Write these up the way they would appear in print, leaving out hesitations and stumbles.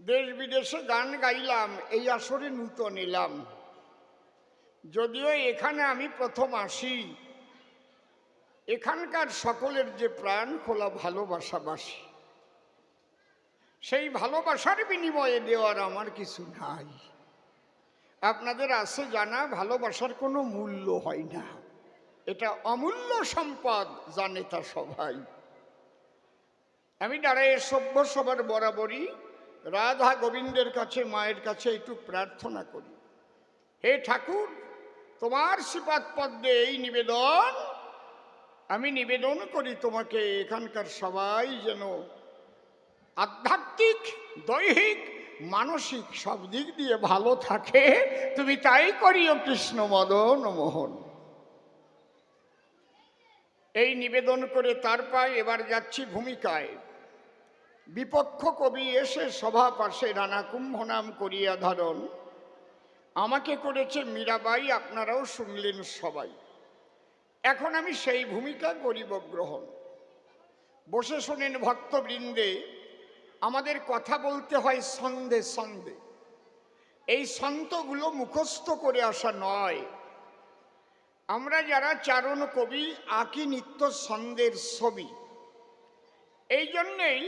দেশ বিদেশে গান গাইলাম, এই আসরে নূতন এলাম। যদিও এখানে আমি প্রথম আসি, এখানকার সকলের যে প্রাণ খোলা ভালোবাসাবাসী, সেই ভালোবাসার বিনিময়ে দেওয়ার আমার কিছু নাই। আপনাদের আছে জানা, ভালোবাসার কোনো মূল্য হয় না, এটা অমূল্য সম্পদ, জানে তা সবাই। আমি দাঁড়ায় সভ্য সবার বরাবরই রাধা গোবিন্দের কাছে, মায়ের কাছে একটু প্রার্থনা করি, হে ঠাকুর, তোমার শ্রীপাদ পদ্মে এই নিবেদন আমি নিবেদন করি তোমাকে, এখানকার সবাই যেন আধ্যাত্মিক, দৈহিক, মানসিক সব দিক দিয়ে ভালো থাকে, তুমি তাই করিও কৃষ্ণ মদন মোহন। এই নিবেদন করে তারপর এবার যাচ্ছি ভূমিকায়। বিপক্ষ কবি এসে সভা পাশে রানা কুম্ভ নাম করিয়া ধারণ, আমাকে করেছে মীরাবাই, আপনারাও শুনলেন সবাই। এখন আমি সেই ভূমিকা করিব গ্রহণ। বসে শোনেন ভক্তবৃন্দে, আমাদের কথা বলতে হয় ছন্দে ছন্দে। এই ছন্দগুলো মুখস্থ করে আসা নয়। আমরা যারা চারণ কবি আঁকি নিত্য ছন্দের ছবি, এই জন্যেই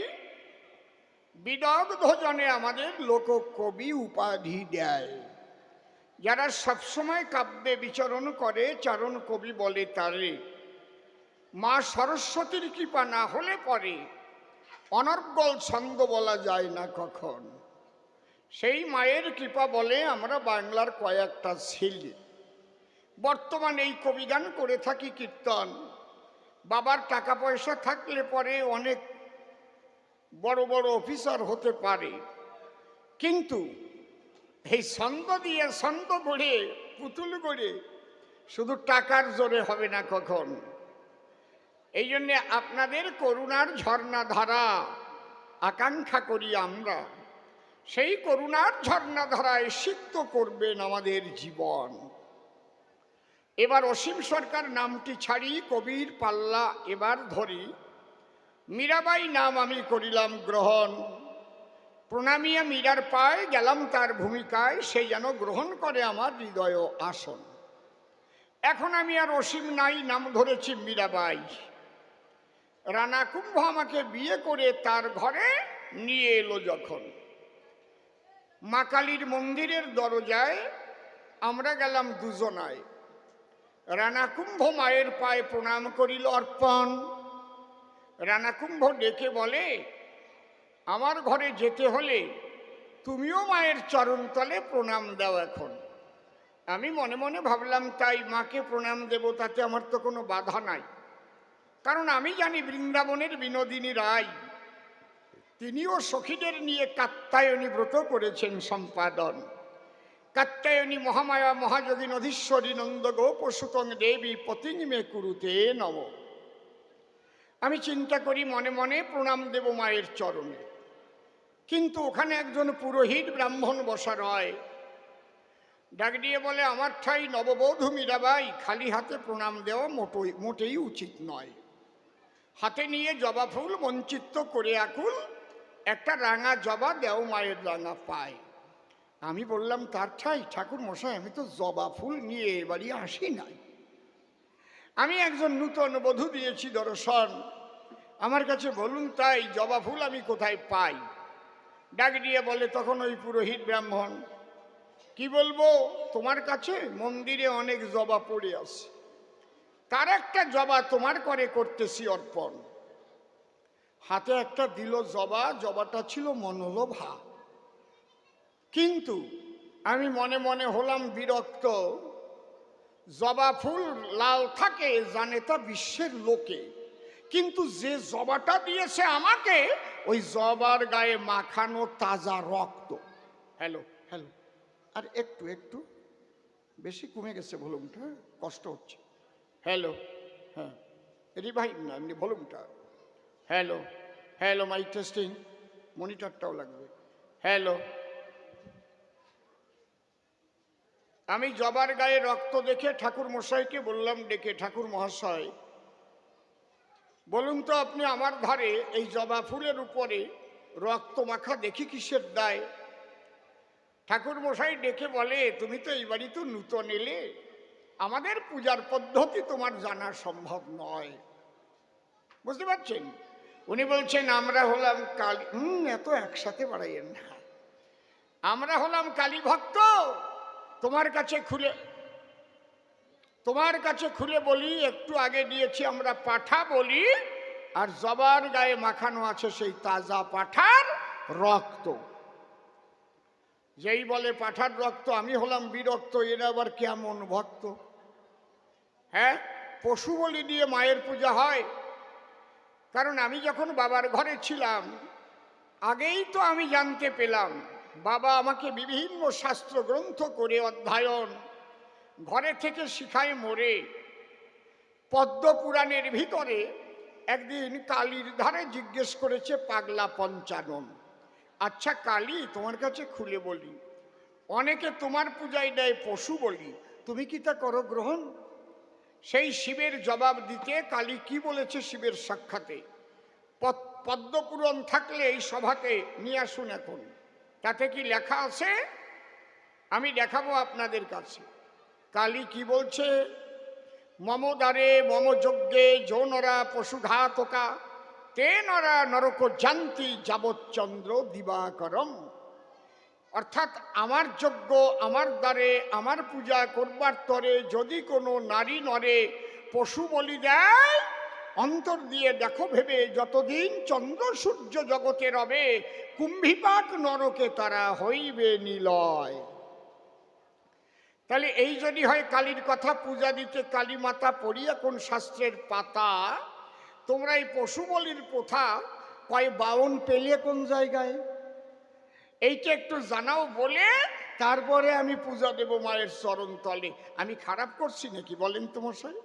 বিদগ্ধ জনে আমাদের লোককবি উপাধি দেয়। যারা সবসময় কাব্যে বিচরণ করে চারণ কবি বলে তারে। মা সরস্বতীর কৃপা না হলে পরে অনর্গল ছন্দ বলা যায় না কখন। সেই মায়ের কৃপা বলে আমরা বাংলার কয়েকটা ছেলে বর্তমানে এই কবিগান করে থাকি, কীর্তন। বাবার টাকা পয়সা থাকলে পরে অনেক বড় বড় অফিসার হতে পারে, কিন্তু এই ছন্দ দিয়ে ছন্দ গড়ে পুতুল গড়ে শুধু টাকার জোরে হবে না কখন। এই জন্যে আপনাদের করুণার ঝর্ণা ধারা আকাঙ্ক্ষা করি আমরা, সেই করুণার ঝর্ণা ধারায় সিক্ত করবেন আমাদের জীবন। এবার অসীম সরকার নামটি ছাড়ি, কবির পাল্লা এবার ধরি। মীরাবাই নাম আমি করিলাম গ্রহণ, প্রণামিয়া মীরার পায় গেলাম তার ভূমিকায়, সে যেন গ্রহণ করে আমার হৃদয় আসন। এখন আমি আর অসীম নাই, নাম ধরেছি মীরাবাই। রানা কুম্ভ আমাকে বিয়ে করে তার ঘরে নিয়ে এলো যখন, মা কালীর মন্দিরের দরজায় আমরা গেলাম দুজনায়। রানা কুম্ভ মায়ের পায়ে প্রণাম করিল অর্পণ। রানা কুম্ভ ডেকে বলে, আমার ঘরে যেতে হলে তুমিও মায়ের চরণতলে প্রণাম দাও এখন। আমি মনে মনে ভাবলাম, তাই মাকে প্রণাম দেব, তাতে আমার তো কোনো বাধা নাই। কারণ আমি জানি বৃন্দাবনের বিনোদিনী রায় তিনিও সখীদের নিয়ে কাত্যায়নী ব্রত করেছেন সম্পাদন। কাত্যায়নী মহামায়া মহাযোগী নধীশ্বরী নন্দ গোপসুতং দেবী পতিং মে কুরুতে নম। আমি চিন্তা করি মনে মনে প্রণাম দেব মায়ের চরণে, কিন্তু ওখানে একজন পুরোহিত ব্রাহ্মণ বসা রয়। ডাক দিয়ে বলে, আমার ঠাই নববধূ মীরাবাই, খালি হাতে প্রণাম দেওয়া মোটেই উচিত নয়। হাতে নিয়ে জবা ফুল মঞ্চিত করে আকুল একটা রাঙা জবা দেও মায়ের রাঙা পায়। আমি বললাম, তার ঠাই ঠাকুর মশাই, আমি তো জবা ফুল নিয়ে এবারই আসি নাই, আমি একজন নূতন বধূ দিয়েছি দর্শন, আমার কাছে বলুন তাই জবা ফুল আমি কোথায় পাই। ডাক দিয়ে বলে তখন ওই পুরোহিত ব্রাহ্মণ, কি বলবো, তোমার কাছে মন্দিরে অনেক জবা পড়ে আছে, তার একটা জবা তোমার করে করতেছি অর্পণ। হাতে একটা দিল জবা, জবাটা ছিল মনোলোভা, কিন্তু আমি মনে মনে হলাম বিরক্ত। জবা ফুল লাল থাকে জানে তা বিশ্বের লোকে, কিন্তু যে জবাটা দিয়েছে আমাকে, ওই জবার গায়ে মাখানো তাজা রক্ত। হ্যালো হ্যালো, আর একটু একটু বেশি কমে গেছে ভলিউমটা, কষ্ট হচ্ছে। হ্যালো, হ্যাঁ রিভাইভ না, এমনি ভলিউমটা। হ্যালো হ্যালো, মাইক টেস্টিং, মনিটরটাও লাগবে। হ্যালো, আমি জবার গায়ে রক্ত দেখে ঠাকুর মশাইকে বললাম ডেকে, ঠাকুর মহাশয় বলুন তো আপনি আমার ধারে এই জবা ফুলের উপরে রক্ত মাখা দেখি কিসের দায়। ঠাকুর মশাই ডেকে বলে, তুমি তো এই বাড়ি তো নূতন এলে, আমাদের পূজার পদ্ধতি তোমার জানা সম্ভব নয়। বুঝতে পারছেন? উনি বলছেন, আমরা হলাম কালী। এত একসাথে বাড়াইয়েন না। আমরা হলাম কালী ভক্ত। তোমার কাছে খুলে বলি, একটু আগে দিয়েছি আমরা পাঠা বলি, আর জবার গায়ে মাখানো আছে সেই তাজা পাঠার রক্ত। যেই বলে পাঠার রক্ত, আমি হলাম বিরক্ত, এরা আবার কেমন ভক্ত। হ্যাঁ, পশু বলি দিয়ে মায়ের পূজা হয়? কারণ আমি যখন বাবার ঘরে ছিলাম, আগেই তো আমি জানতে পেলাম, বাবা আমাকে বিভিন্ন শাস্ত্র গ্রন্থ করে অধ্যয়ন ঘরে থেকে শিখায় মোরে। পদ্ম পুরাণের ভিতরে একদিন কালীর ধারে জিজ্ঞেস করেছে পাগলা পঞ্চানন, আচ্ছা কালী, তোমার কাছে খুলে বলি, অনেকে তোমার পূজায় দেয় পশু বলি, তুমি কি তা করো গ্রহণ? সেই শিবের জবাব দিতে কালী কি বলেছে শিবের সাক্ষাতে, পদ্মপুরাণ থাকলে এই সভাতে নিয়ে আসুন এখন। তাতে কি লেখা আছে? আমি দেখাবো আপনাদের কাছে। কালী কি বলছে? মম দ্বারে মম যজ্ঞে যৌনরা পশুঘাতকা তে নরা নরক জান্তি যাবচ্চন্দ্র দিবাকরম। অর্থাৎ আমার যজ্ঞ, আমার দ্বারে, আমার পূজা করবার তরে যদি কোনো নারী নরে পশু বলি দেয়, অন্তর দিয়ে দেখো ভেবে যতদিন চন্দ্র সূর্য জগতে রবে, কুম্ভীপাক নরকে তারা হইবে নিলয়। তাহলে এই যদি হয় কালীর কথা, পূজা দিতে কালী মাতা পড়িয়া কোন শাস্ত্রের পাতা, তোমরা এই পশু বলির প্রথা কয় বাউন পেলে কোন জায়গায়, এইটা একটু জানাও বলে তারপরে আমি পূজা দেব মায়ের চরণ তলে। আমি খারাপ করছি নাকি বলেন তো মশাই?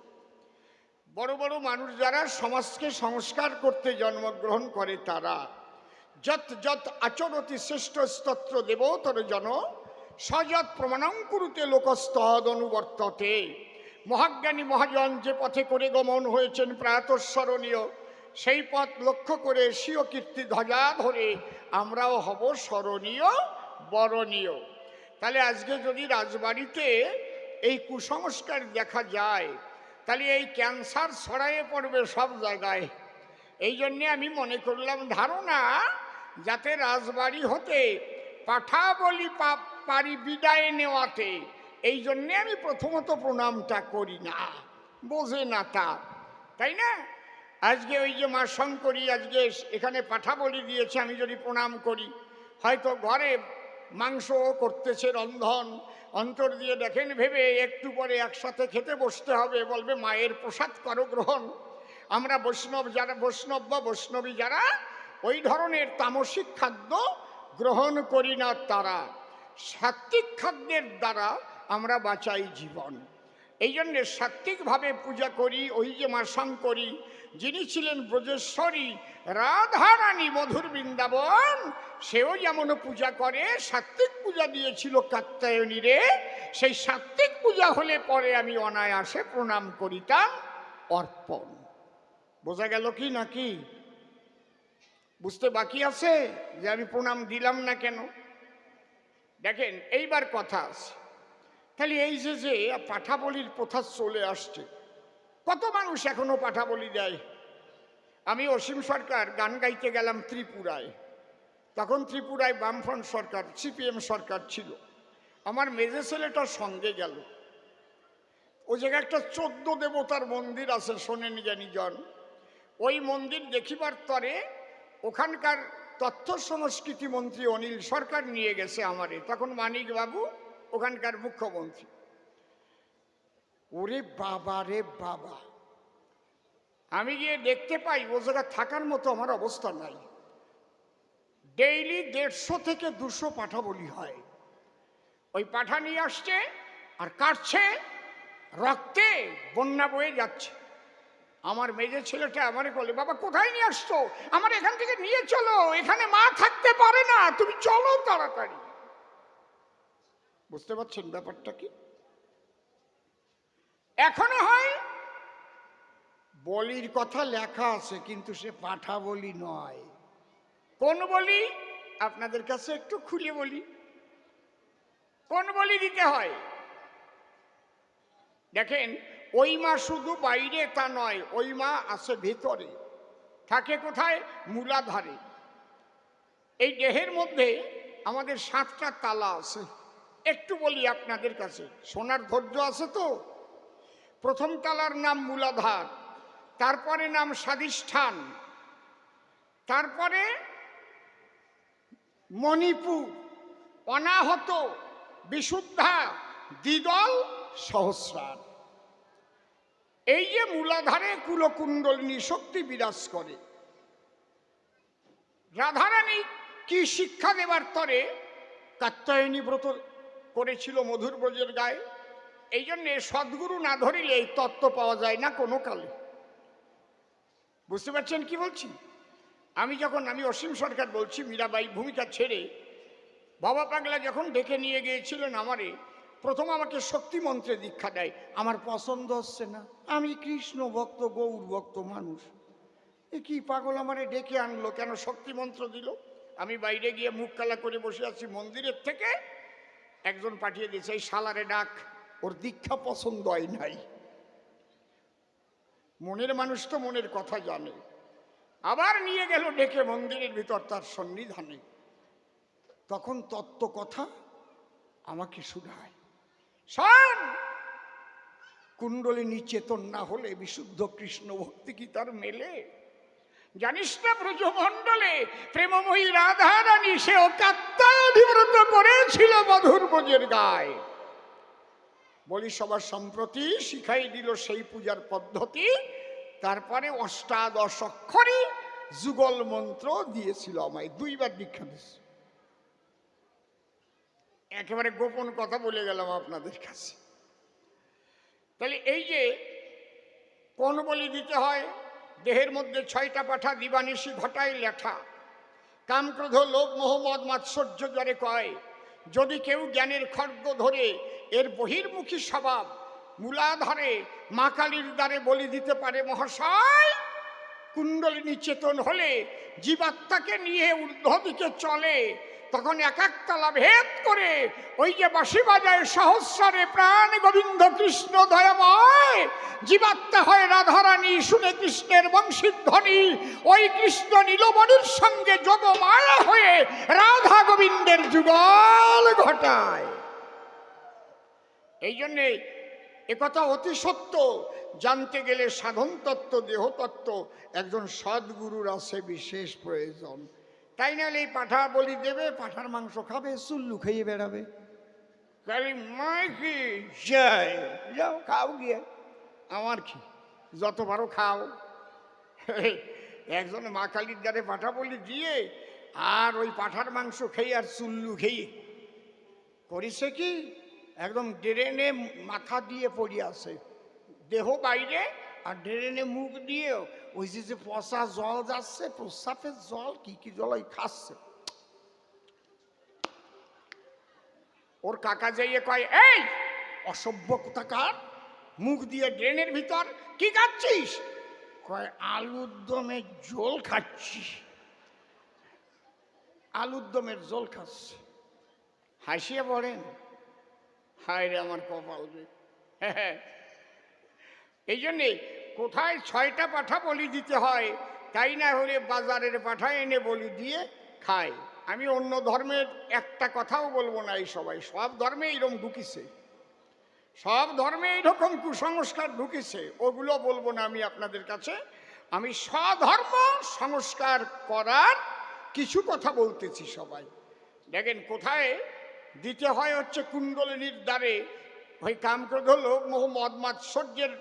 বড় বড় মানুষ যারা সমাজকে সংস্কার করতে জন্মগ্রহণ করে, তারা যত যত আচরতি শ্রেষ্ঠ স্তোত্র দেবতর জন সযৎ প্রমাণং কুরুতে লোকস্তদ অনুবর্ততে। মহাজ্ঞানী মহাজন যে পথে করে গমন হয়েছেন প্রাতঃস্মরণীয়, সেই পথ লক্ষ্য করে স্বীয় কীর্তি ধ্বজা ধরে আমরাও হব স্মরণীয় বরণীয়। তাহলে আজকে যদি রাজবাড়িতে এই কুসংস্কার দেখা যায়, তাহলে এই ক্যান্সার ছড়াইয়ে পড়বে সব জায়গায়। এই জন্যে আমি মনে করলাম ধারণা, যাতে রাজবাড়ি হতে পাঠা বলি পারি বিদায় নেওয়াতে, এই জন্যে আমি প্রথমত প্রণামটা করি না, বোঝে না তা, তাই না? আজকে ওই যে মা শঙ্করী আজকে এখানে পাঠা বলি দিয়েছে, আমি যদি প্রণাম করি, হয়তো ঘরে মাংস করতেছে রন্ধন, অন্তর দিয়ে দেখেন ভেবে একটু পরে একসাথে খেতে বসতে হবে, বলবে মায়ের প্রসাদ করো গ্রহণ। আমরা বৈষ্ণব বা বৈষ্ণবী যারা ওই ধরনের তামসিক খাদ্য গ্রহণ করি না, তারা সাত্ত্বিক খাদ্যের দ্বারা আমরা বাঁচাই জীবন। এই জন্যে সাত্ত্বিকভাবে পূজা করি। ওই যে মা শঙ্করী, যিনি ছিলেন ব্রজেশ্বরী রাধারানী মধুর বৃন্দাবন, সেও যেমন পূজা করে, সাত্ত্বিক পূজা দিয়েছিল কাত্যায়নীরে। সেই সাত্ত্বিক পূজা হলে পরে আমি অনায়াসে প্রণাম করিতাম অর্পণ। বোঝা গেল কি নাকি? বুঝতে বাকি আছে যে আমি প্রণাম দিলাম না কেন? দেখেন, এইবার কথা আছে। তাহলে এই যে পাঠা বলির প্রথা চলে আসছে, কত মানুষ এখনো পাঠা বলি দেয়। আমি অসীম সরকার গান গাইতে গেলাম ত্রিপুরায়, তখন ত্রিপুরায় বামফ্রন্ট সরকার, সিপিএম সরকার ছিল। আমার মেজে ছেলেটার সঙ্গে গেল। ওই জায়গায় একটা 14 দেবতার মন্দির আছে, শোনেন জানি জন। ওই মন্দির দেখিবার তরে ওখানকার তথ্য সংস্কৃতি মন্ত্রী অনিল সরকার নিয়ে গেছে আমারে, তখন মানিক বাবু ওখানকার মুখ্যমন্ত্রী। ওরে বাবা রে বাবা, আমি গিয়ে দেখতে পাই ও জায়গা থাকার মতো আমার অবস্থা নাই। ডেইলি 150 থেকে 200 পাঠা বলি হয়। ওই পাঠা নিয়ে আসছে আর কাটছে, রক্তে বন্যা বয়ে যাচ্ছে। আমার মেজে ছেলেটা আমারে বলে, বাবা কোথায় নিয়ে আসছো? আমার এখান থেকে নিয়ে চলো, এখানে মা থাকতে পারে না, তুমি চলো তাড়াতাড়ি। বুঝতে পারছেন ব্যাপারটা কি? এখনো হয় বলির কথা লেখা আছে, কিন্তু সে পাঠা বলি নয়। কোন বলি আপনাদের কাছে একটু খুলে বলি, কোন বলি দিতে হয়। দেখেন, ওই মা শুধু বাইরে তা নয়, ওই মা আছে ভেতরে। থাকে কোথায়? মূলাধারে। এই দেহের মধ্যে আমাদের 7টা তালা আছে। একটু বলি আপনাদের কাছে, শোনার ধৈর্য আছে তো? প্রথম তালার নাম মূলাধার, তারপরে নাম স্বাধিষ্ঠান, তারপরে মণিপুর, অনাহত, বিশুদ্ধা, দ্বিদল, সহস্রার। এই যে মূলাধারে কুলকুণ্ডলিনী শক্তি বিরাজ করে। রাধারানী কি শিক্ষা দেবার তরে কাত্যায়নী ব্রত করেছিল মধুর ব্রজের গায়ে। এই জন্যে সদ্গুরু না ধরিলে এই তত্ত্ব পাওয়া যায় না কোনো কালে। বুঝতে পারছেন কি বলছি? আমি অসীম সরকার বলছি, মীরাবাই ভূমিকা ছেড়ে বাবা পাগলা যখন ডেকে নিয়ে গিয়েছিলেন আমারে, প্রথম আমাকে শক্তি মন্ত্রে দীক্ষা দেয়। আমার পছন্দ হচ্ছে না, আমি কৃষ্ণ ভক্ত, গৌর ভক্ত মানুষ। এ কি পাগল আমারে ডেকে আনলো, কেন শক্তি মন্ত্র দিল? আমি বাইরে গিয়ে মুখ কালা করে বসে আছি, মন্দিরের থেকে একজন পাঠিয়ে দিয়েছে, এই শালারে ডাক, ওর দীক্ষা পছন্দ হয় নাই। মনের মানুষ তো মনের কথা জানে। আবার নিয়ে গেল ডেকে মন্দিরের ভিতর তার সন্নিধানে। তখন তত্ত্ব কথা আমাকে শুধায়, শোন, কুণ্ডলিনী চেতন না হলে বিশুদ্ধ কৃষ্ণ ভক্তি কি তার মেলে? জানিস না ব্রজমণ্ডলে প্রেমময়ী রাধারানী সেও কাত্যায়নী ব্রত করেছিল মধুর ব্রজের গায়ে। বলি সবার সম্প্রতি শিখাই দিল সেই পূজার পদ্ধতি। তারপরে অষ্টাদশ অক্ষরী যুগল মন্ত্র দিয়েছিল আমায়, 2বার দীক্ষা দিয়েছে। একেবারে গোপন কথা বলে গেলাম আপনাদের কাছে। তাহলে এই যে কোন বলি দিতে হয়, দেহের মধ্যে 6টা পাঠা দিবানিশি ঘটায় লেখা। কাম, ক্রোধ, লোভ, মোহ, মদ, মাৎসর্য যারে কয়। যদি কেউ জ্ঞানের খড়গ ধরে এর বহির্মুখী স্বভাব মূলাধারে মা কালীর দ্বারে বলি দিতে পারে মহাশয়। কুণ্ডলিনী চেতন হলে জীবাত্মাকে নিয়ে ঊর্ধ্ব দিকে চলে, তখন এক এক তলা ভেদ করে ওই যে বাঁশি বাজায় সহস্রে প্রাণ গোবিন্দ কৃষ্ণ দয়াময়, জীবাত্মা হয় রাধারানী, শুনে কৃষ্ণের বংশীর ধ্বনি। ওই কৃষ্ণ নীলমণির সঙ্গে যোগমায়া হয়ে রাধা গোবিন্দের যুগল ঘটায়। এই জন্যে একথা অতি সত্য। জানতে গেলে সাধন তত্ত্ব, দেহতত্ত্ব একজন সদ্গুরুর আছে বিশেষ প্রয়োজন। তাই নাহলে এই পাঠা বলি দেবে, পাঠার মাংস খাবে, চুল্লু খেয়ে বেড়াবে। কি যাও খাও গিয়ে, আমার কি, যত পারো খাও। একজন মা কালীর দ্বারে পাঠা বলি দিয়ে আর ওই পাঠার মাংস খেয়ে আর চুল্লু খেয়ে করেছে কি, একদম ড্রেনে মাথা দিয়ে পড়ে আছে, দেহ বাইরে আর ড্রেনে মুখ দিয়ে ওই যে পচা জল যাচ্ছে, প্রস্রাবের জল, কি কি জল ওই খাচ্ছে। ওর কাকা যাইয়ে কয়, এই অসভ্য কোথাকার, মুখ দিয়ে ড্রেনের ভিতর কি খাচ্ছিস? কয়, আলুর দমের জল খাচ্ছি। আলুর দমের জল খাচ্ছে। হাসিয়ে পড়েন, হায় রে আমার কপাল রে। এই জন্যে কোথায় 6টা পাঠা বলি দিতে হয়, তাই না হলে বাজারের পাঠা এনে বলি দিয়ে খায়। আমি অন্য ধর্মের একটা কথাও বলবো না। এই সব ধর্মে এইরকম ঢুকিছে, সব ধর্মে এইরকম কুসংস্কার ঢুকিছে, ওগুলো বলবো না আমি আপনাদের কাছে। আমি স্বধর্ম সংস্কার করার কিছু কথা বলতেছি। সবাই দেখেন, কোথায় দিতে হয় হচ্ছে কুণ্ডলিনীর দ্বারে ওই কাম, ক্রোধ, লোভ, মোহ, মদ, মাৎসর্যের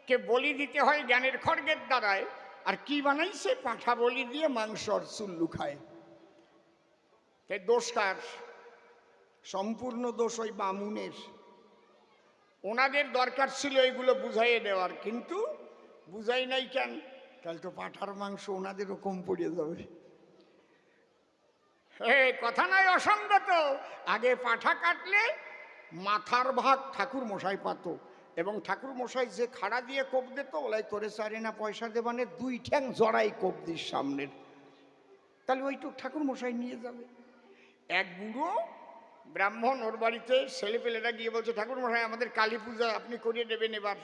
কে বলি দিতে হয় জ্ঞানের খড়গের দ্বারায়। আর কি বানাইছে? পাঠা বলি দিয়ে মাংস আর চুল্লু খায়। তাই দোষ কার? সম্পূর্ণ দোষ ওই বামুনের। ওনাদের দরকার ছিল এগুলো বুঝাইয়ে দেওয়ার, কিন্তু বুঝাই নাই কেন? তাহলে তো পাঠার মাংস ওনাদেরও কম পড়ে যাবে। কথা নয় অসঙ্গত। আগে পাঠা কাটলে মাথার ভাগ ঠাকুর মশাই পাত, এবং ঠাকুর মশাই যে খাড়া দিয়ে কোপ দিত, ওলাই তোরে চারে না পয়সা দেবানে 2 ঠ্যাং জড়াই কোপ দিস সামনের। তাহলে ওই তো ঠাকুর মশাই নিয়ে যাবে। এক বুড়ো ব্রাহ্মণ, ওর বাড়িতে ছেলেপেলেরা গিয়ে বলছে, ঠাকুর মশাই আমাদের কালী পূজা আপনি করিয়ে দেবেন এবার।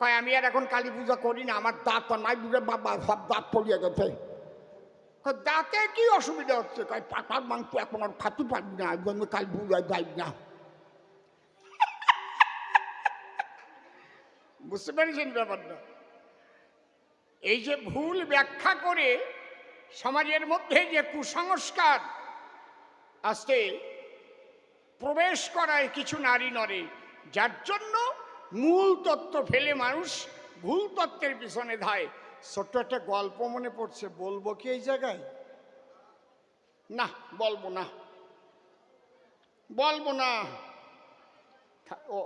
কয় আমি আর এখন কালী পূজা করি না, আমার দাঁত নাই বুড়ে বাবা, সব দাঁত পড়িয়ে গেছে। দাঁতে কি অসুবিধা হচ্ছে? কয় পাটার মাংস এখন আর খাতে পারবি না, একদম কালী পূজায় যাই না। বুঝতে পেরেছেন ব্যাপারটা? এই যে ভুল ব্যাখ্যা করে সমাজের মধ্যে যে কুসংস্কার আসতে প্রবেশ করায় কিছু নারী নরে, যার জন্য মূল তত্ত্ব ফেলে মানুষ ভুল তত্ত্বের পিছনে ধায়। ছোট্ট একটা গল্প মনে পড়ছে, বলবো কি এই জায়গায়? না, বলবো না, বলবো না।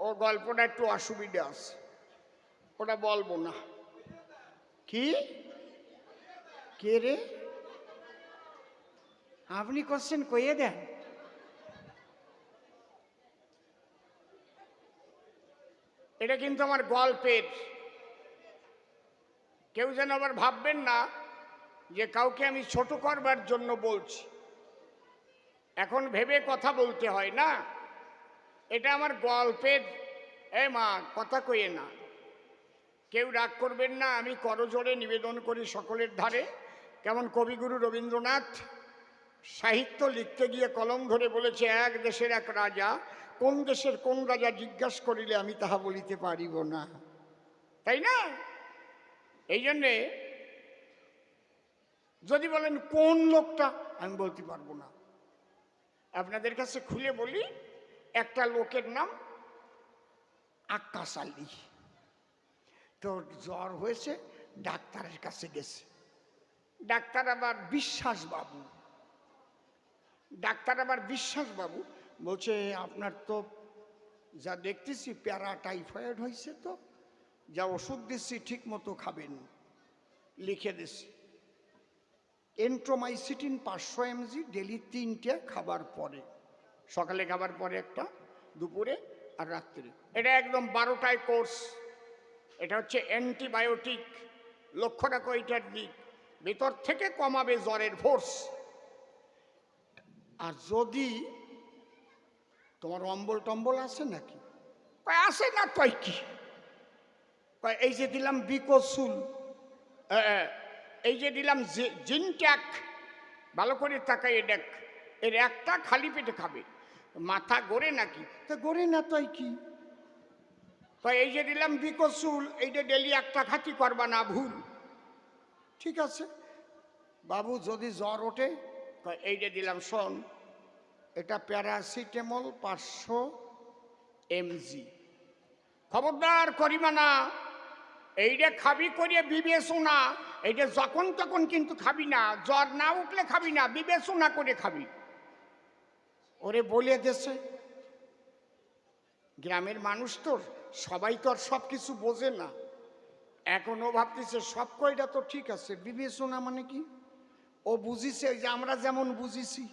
ও গল্পটা একটু অসুবিধা আছে, ওটা বলবো না। কি কে রে আপনি কোশ্চেন কইয়ে দেন? এটা কিন্তু আমার গল্পের, কেউ যেন আবার ভাববেন না যে কাউকে আমি ছোট করবার জন্য বলছি। এখন ভেবে কথা বলতে হয় না, এটা আমার গল্পের। মা কথা কইয়ে না, কেউ রাগ করবেন না, আমি করজোড়ে নিবেদন করি সকলের ধারে। কেমন কবিগুরু রবীন্দ্রনাথ সাহিত্য লিখতে গিয়ে কলম ধরে বলেছে, এক দেশের এক রাজা, কোন দেশের কোন রাজা জিজ্ঞাসা করিলে আমি তাহা বলিতে পারিব না। তাই না? এই জন্যে যদি বলেন কোন লোকটা, আমি বলতে পারবো না। আপনাদের কাছে খুলে বলি, একটা লোকের নাম আক্কাস আলী। তোর জ্বর হয়েছে, ডাক্তারের কাছে গেছে। ডাক্তার আবার বিশ্বাস বাবু, বলছে আপনার তো যা দেখতেছি প্যারা টাইফয়েড হয়েছে, তো যা ওষুধ দিচ্ছি ঠিক মতো খাবেন। লিখে দিচ্ছি এন্ট্রোমাইসিটিন 500 mg ডেলি 3টে খাবার পরে, সকালে খাবার পরে একটা, দুপুরে আর রাত্রে। এটা একদম 12টায় কোর্স। এটা হচ্ছে অ্যান্টিবায়োটিক। লক্ষ্য রাখো এইটার দিক, ভেতর থেকে কমাবে জ্বরের ফোর্স। আর যদি তোমার অম্বল টম্বল আছে নাকি? আসে না, তাই কি? এই যে দিলাম বিকোসুল, এই যে দিলাম জিনট্যাক, ভালো করে তাকাই দেখ, এর একটা খালি পেটে খাবে। মাথা গড়ে নাকি? তা গড়ে না, তাই কি? এই যে দিলাম বিকোসুল, এইটা ডেলি একটা খাতি করবা না, ভুল। ঠিক আছে বাবু, যদি জ্বর ওঠে, এইটা দিলাম, শোন এটা প্যারাসিটামল 500 mg, খবরদার করিবা না, এইটা খাবি করিয়ে বিবেচনা। এইটা যখন তখন কিন্তু খাবি না, জ্বর না উঠলে খাবি না, বিবেচনা করে খাবি। ওরে বলে দেছে, গ্রামের মানুষ তো সবাই তো আর সব কিছু বোঝে না। এখনো ভাবতেছে সব কয়টা তো ঠিক আছে, বিবেচনা মানে কি? ও বুঝিছে ওই যে আমরা যেমন বুঝিছি।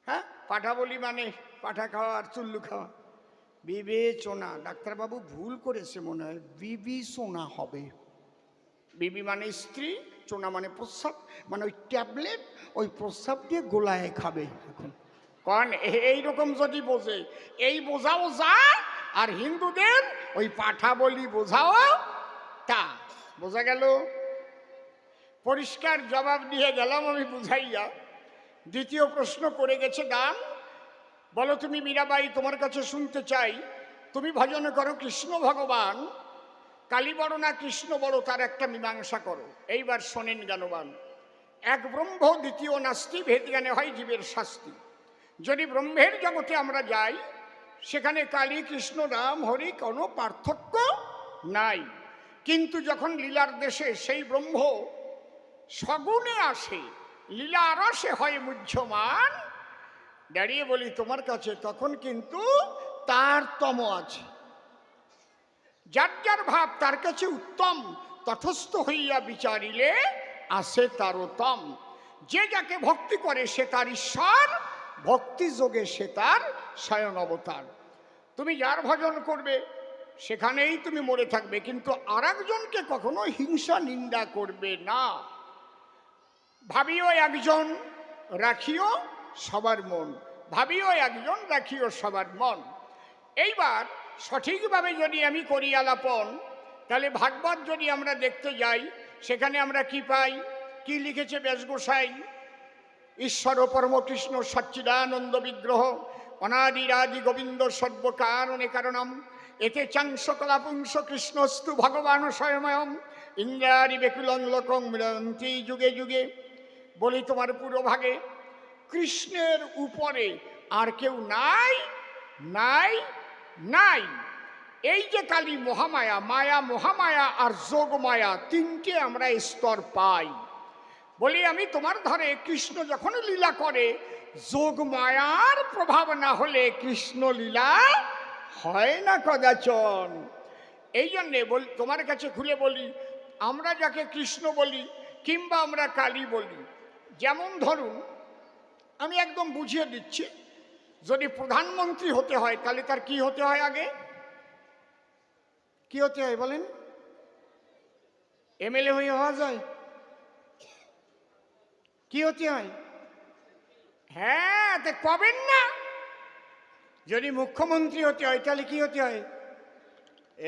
হ্যাঁ, পাঠা বলি মানে পাঠা খাওয়া আর চুল্লু খাওয়া। বিবেচনা, ডাক্তারবাবু ভুল করেছে মনে হয়, বিবেচনা হবে। বিবি মানে স্ত্রী, চোনা মানে প্রস্রাব, মানে ওই ট্যাবলেট, ওই প্রস্রাব দিয়ে গোলায় খাবে। এখন কারণ এইরকম যদি বোঝে, এই বোঝাও যা, আর হিন্দুদের ওই পাঠা বলি বোঝাও তা। বোঝা গেল? পরিষ্কার জবাব দিয়ে গেলাম আমি বুঝাইয়া। দ্বিতীয় প্রশ্ন করে গেছে গান, বলো তুমি মীরাবাই, তোমার কাছে শুনতে চাই, তুমি ভজন করো কৃষ্ণ ভগবান, কালী বড় না কৃষ্ণ বড়, তার একটা মীমাংসা করো। এইবার শোনেন জ্ঞানবান, এক ব্রহ্ম দ্বিতীয় নাস্তি, ভেদ জ্ঞানে হয় জীবের শাস্তি। যদি ব্রহ্মের জগতে আমরা যাই, সেখানে কালী কৃষ্ণ রাম হরি কোনো পার্থক্য নাই। কিন্তু যখন লীলার দেশে সেই ব্রহ্ম সগুণে আসে, লীলা রসে হয় মুহ্যমান, দাঁড়িয়ে বলি তোমার কাছে, তখন কিন্তু তার তম আছে। যার যার ভাব তার কাছে উত্তম, তটস্থ হইয়া বিচারিলে আসে তারতম। যে যাকে ভক্তি করে সে তার ঈশ্বর, ভক্তি যোগে সে তার স্বয়ং অবতার। তুমি যার ভজন করবে সেখানেই তুমি মরে থাকবে, কিন্তু আর একজনকে কখনো হিংসা নিন্দা করবে না। ভাবিও একজন রাখিও সবার মন, ভাবিও একজন রাখিও সবার মন। এইবার সঠিকভাবে যদি আমি করি আলাপন, তাহলে ভাগবত যদি আমরা দেখতে যাই, সেখানে আমরা কি পাই? কি লিখেছে ব্যাসগোসাই? ঈশ্বর পরম কৃষ্ণ সচ্চিদানন্দ বিগ্রহ অনাদিরাদি গোবিন্দ সর্বকারণে কারণম এতে চাংস কলাপুংস কৃষ্ণস্তু ভগবান স্বয়ময়ম ইন্দ্রারি বেকুলং লোকং মৃন্তি যুগে যুগে। বলি তোমার পুরো ভাগে কৃষ্ণের উপরে আর কেউ নাই, নাই, নাই। এই যে কালী মহামায়া, মায়া, মহামায়া আর যোগ মায়া, তিনটে আমরা স্তর পাই। বলি আমি তোমার ধরে কৃষ্ণ যখন লীলা করে, যোগ মায়ার প্রভাব না হলে কৃষ্ণ লীলা হয় না কদাচন। এই জন্যে তোমার কাছে খুলে বলি, আমরা যাকে কৃষ্ণ বলি কিংবা আমরা কালী বলি, যেমন ধরুন আমি একদম বুঝিয়ে দিচ্ছি, যদি প্রধানমন্ত্রী হতে হয় তাহলে তার কি হতে হয়? আগে কি হতে হয় বলেন? এমএলএ হয়ে হওয়া যায়? কি হতে হয়? হ্যাঁ, তা পাবেন না। যদি মুখ্যমন্ত্রী হতে হয় তাহলে কি হতে হয়?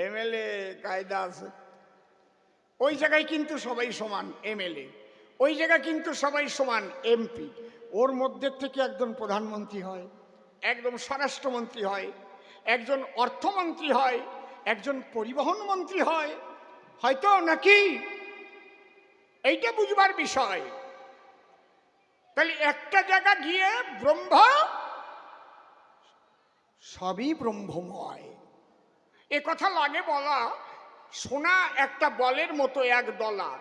এমএলএ কায়দা আছে। ওই জায়গায় কিন্তু সবাই সমান এমএলএ, ওই জায়গায় কিন্তু সবাই সমান এমপি। ওর মধ্যে থেকে একজন প্রধানমন্ত্রী হয়, একজন স্বরাষ্ট্রমন্ত্রী হয়, একজন অর্থমন্ত্রী হয়, একজন পরিবহন মন্ত্রী হয়, হয়তো নাকি? এইটা বুঝবার বিষয়। তাহলে একটা জায়গা গিয়ে ব্রহ্ম, সবই ব্রহ্মময়। এ কথা লাগে বলা। সোনা একটা বলের মতো এক দলা।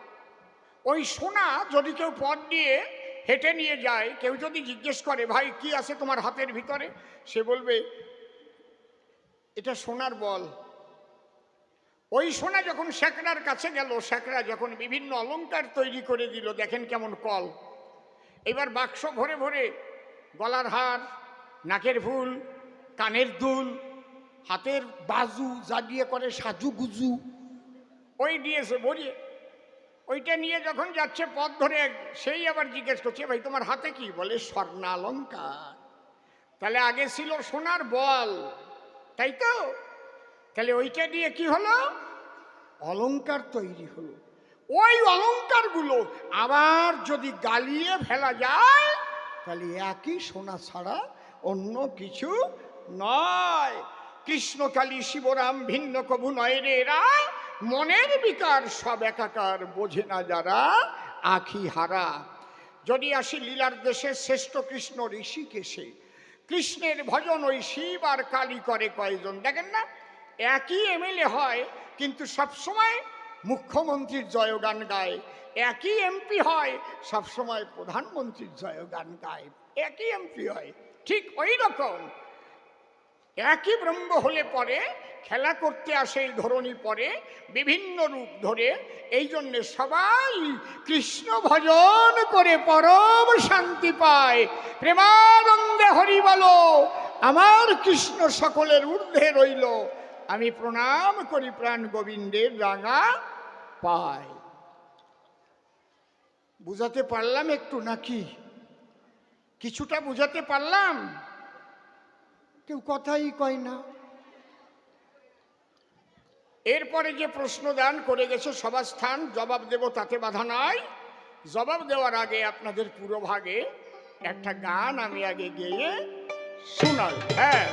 ওই সোনা যদি কেউ পথ দিয়ে হেঁটে নিয়ে যায়, কেউ যদি জিজ্ঞেস করে ভাই কি আছে তোমার হাতের ভিতরে, সে বলবে এটা সোনার বল। ওই সোনা যখন শেকড়ার কাছে গেল, শেকড়া যখন বিভিন্ন অলংকার তৈরি করে দিল, দেখেন কেমন কল। এবার বাক্স ভরে ভরে গলার হার, নাকের ফুল, কানের দুল, হাতের বাজু, যা দিয়ে করে সাজুগুজু, ওই দিয়েছে ভরিয়ে। ওইটা নিয়ে যখন যাচ্ছে পথ ধরে, সেই আবার জিজ্ঞেস করছে ভাই তোমার হাতে কি? বলে স্বর্ণালঙ্কার। তাহলে আগে ছিল সোনার বল, তাই তো? তাহলে ওইটা দিয়ে কি হলো? অলংকার তৈরি হলো। ওই অলংকারগুলো আবার যদি গালিয়ে ফেলা যায়, তাহলে একই সোনা ছাড়া অন্য কিছু নয়। কৃষ্ণ কালী শিবরাম ভিন্ন কবু নয় রে এরা, মনের বিকার সব একাকার, বোঝে না যারা আখি হারা। যদি আসি লীলার দেশে শ্রেষ্ঠ কৃষ্ণ ঋষিকেশে, কৃষ্ণের ভজন ওই শিব আর কালী করে কয়জন? দেখেন না, একই এমএলএ হয় কিন্তু সবসময় মুখ্যমন্ত্রীর জয়গান গায়, একই এমপি হয় সবসময় প্রধানমন্ত্রীর জয়গান গায়, একই এমপি হয়। ঠিক ওই রকম একই ব্রহ্ম হলে পরে খেলা করতে আসে এই ধরনী পরে বিভিন্ন রূপ ধরে। এই জন্যে সবাই কৃষ্ণ ভজন করে পরম শান্তি পায়। প্রেমানন্দে হরি বলো, আমার কৃষ্ণ সকলের ঊর্ধ্বে রইল, আমি প্রণাম করি প্রাণ গোবিন্দের রাঙা পাই। বুঝাতে পারলাম একটু নাকি? কিছুটা বুঝাতে পারলাম? কেউ কথাই কয় না। এরপরে যে প্রশ্ন দান করে গেছে সভাস্থান, জবাব দেব, তাতে বাধা নাই। জবাব দেওয়ার আগে আপনাদের পুরো ভাগে একটা গান আমি আগে গেয়ে শোনাই। হ্যাঁ।